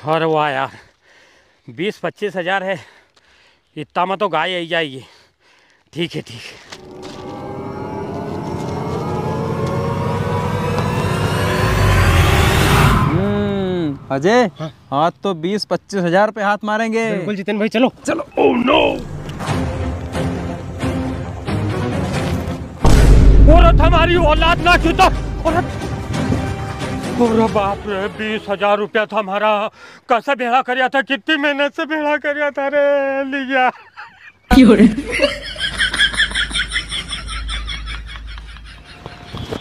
और वाह यार 20-25 हज़ार है, इतना में तो गाय आई जाएगी। ठीक है ठीक है। अजय हाँ? आज तो 20-25 हज़ार पे हाथ मारेंगे। बिल्कुल जितेन भाई, चलो चलो। ओह नो, औरत हमारी औलाद ना छूता। औरत, अरे बाप रे, 20,000 रुपया था हमारा। कैसे भेड़ा कराया था, कितनी मेहनत से भेड़ा कराया था रे। लिया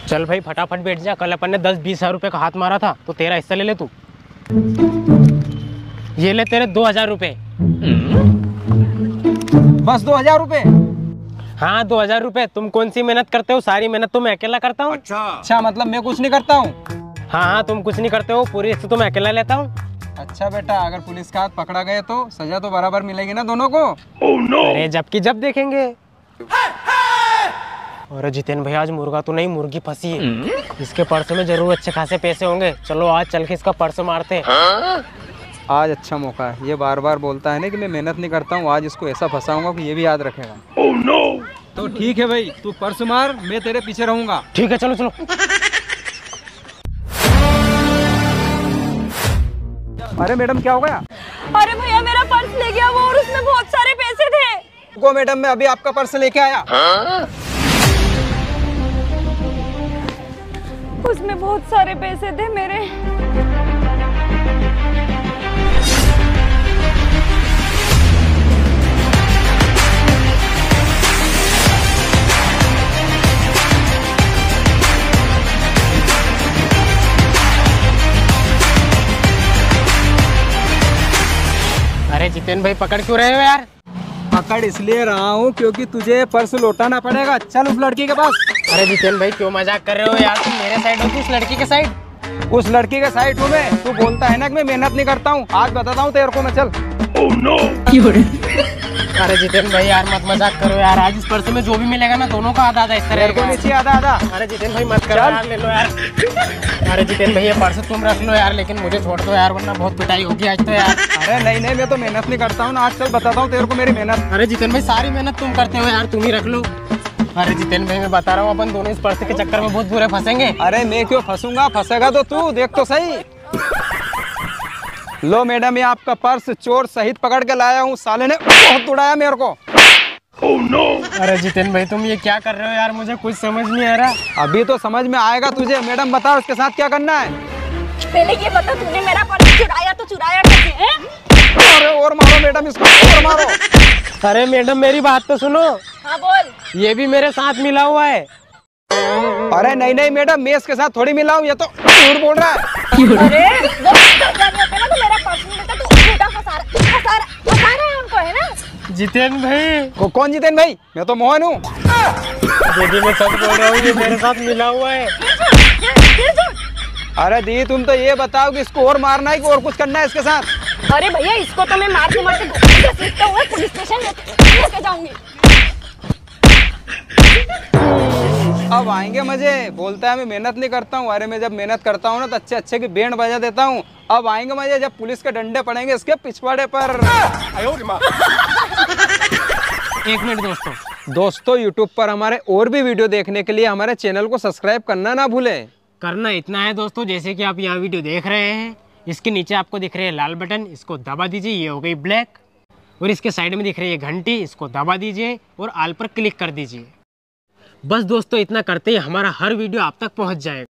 चल भाई फटाफट बैठ जा। कल अपन ने 10-20 हज़ार रुपये का हाथ मारा था, तो तेरा हिस्सा ले ले तू। ये ले तेरे 2,000 रुपये। बस 2,000 रुपये? हाँ 2,000 रुपये। तुम कौन सी मेहनत करते हो, सारी मेहनत तो मैं अकेला करता हूँ। अच्छा, मतलब मैं कुछ नहीं करता हूँ? हाँ तुम कुछ नहीं करते हो, पूरी हिस्से तो मैं अकेला लेता हूँ। अच्छा बेटा, अगर पुलिस का हाथ पकड़ा गए तो सजा तो बराबर मिलेगी ना दोनों को? अरे जब की जब देखेंगे। अरे जितेन भाई, आज मुर्गा तो नहीं, मुर्गी फंसी है। इसके पर्स में जरूर अच्छे खासे पैसे होंगे। चलो आज चल के इसका पर्स मारते हैं। आज अच्छा मौका है। ये बार बार बोलता है ना कि मैं मेहनत नहीं करता हूँ, आज इसको ऐसा फंसाऊंगा कि ये भी याद रखेगा। Oh no! तो ठीक है भाई, तू पर्स मार, मैं तेरे पीछे रहूंगा। ठीक है, चलो चलो। अरे मैडम, क्या हो गया? अरे भैया, मेरा पर्स ले गया वो, और उसमें बहुत सारे पैसे थे। रुको मैडम, मैं अभी आपका पर्स लेके आया। उसमें बहुत सारे पैसे थे मेरे। अरे जितेन भाई, पकड़ क्यों रहे हो यार? पकड़ इसलिए रहा हूँ क्योंकि तुझे पर्स लौटाना पड़ेगा। चल उस लड़की के पास। अरे जितेन भाई, क्यों मजाक कर रहे हो यार? तुम मेरे साइड हो कि उस लड़की के साइड? उस लड़की के साइड हूँ मैं। तू बोलता है ना कि मैं मेहनत नहीं करता हूँ, आज बताता हूँ तेरे को मैं। चल। Oh no! अरे जितेन भाई यार, मत मजाक करो यार। आज इस पर्स में जो भी मिलेगा ना, दोनों का आधा आधा इस तरह को नीचे आधा आधा। अरे जितेन भाई मत करो यार, ले लो यार। अरे जितेन भाई, ये पर्स तुम रख लो यार, लेकिन मुझे छोड़ दो यार, वरना बहुत पिटाई होगी आज तो यार। अरे नहीं नहीं, मैं तो मेहनत नहीं करता हूँ ना। आज चल बताता हूँ तेरे को मेरी मेहनत। अरे जितेन भाई, सारी मेहनत तुम करते हो यार, तुम ही रख लो। अरे जितेन भाई, मैं बता रहा हूँ, अपन दोनों इस पर्स के चक्कर में बहुत बुरे फंसेंगे। अरे मैं क्यों फंसूंगा, फंसेगा तो तू, देख तो सही। लो मैडम, ये आपका पर्स चोर सहित पकड़ के लाया हूँ। साले ने बहुत उड़ाया मेरे को। Oh no! अरे जितेन भाई, तुम ये क्या कर रहे हो यार? मुझे कुछ समझ नहीं आ रहा। अभी तो समझ में आएगा तुझे। मैडम बता, उसके साथ क्या करना है? पहले ये बता, तूने मेरा पर्स चुराया तो चुराया कैसे? अरे और मारो मैडम इसको, और मारो। अरे मैडम, मेरी बात तो सुनो। हाँ बोल। ये भी मेरे साथ मिला हुआ है। अरे नहीं नहीं मैडम, मैं इसके साथ थोड़ी मिला हूँ, ये तो झूठ बोल रहा है। अरे वो तो मेरा पर्स नहीं लेता, तू झूठा फंसा रहा है उनको, है ना? जितेन भाई। वो कौन जितेन भाई? मैं तो मोहन हूँ। दीदी, मैं सच बोल रहा हूँ, ये मेरे साथ मिला हुआ है। अरे दी, तुम तो ये बताओ कि इसको और मारना है कि और कुछ करना है इसके साथ? अरे भैया, इसको तो मैं मारते मारते पुलिस स्टेशन लेके जाऊंगी। अब आएंगे मजे। बोलता है मैं मेहनत नहीं करता हूँ। अरे मैं जब मेहनत करता हूँ ना तो अच्छे अच्छे की बैंड बजा देता हूँ। अब आएंगे मजे जब पुलिस के डंडे पड़ेंगे इसके पिछवाड़े पर। एक मिनट दोस्तों यूट्यूब पर हमारे और भी वीडियो देखने के लिए हमारे चैनल को सब्सक्राइब करना ना भूलें। करना इतना है दोस्तों, जैसे कि आप यहाँ वीडियो देख रहे हैं, इसके नीचे आपको दिख रहे हैं लाल बटन, इसको दबा दीजिए, ये हो गई ब्लैक। और इसके साइड में दिख रही है घंटी, इसको दबा दीजिए और ऑल पर क्लिक कर दीजिए। बस दोस्तों, इतना करते ही हमारा हर वीडियो आप तक पहुँच जाएगा।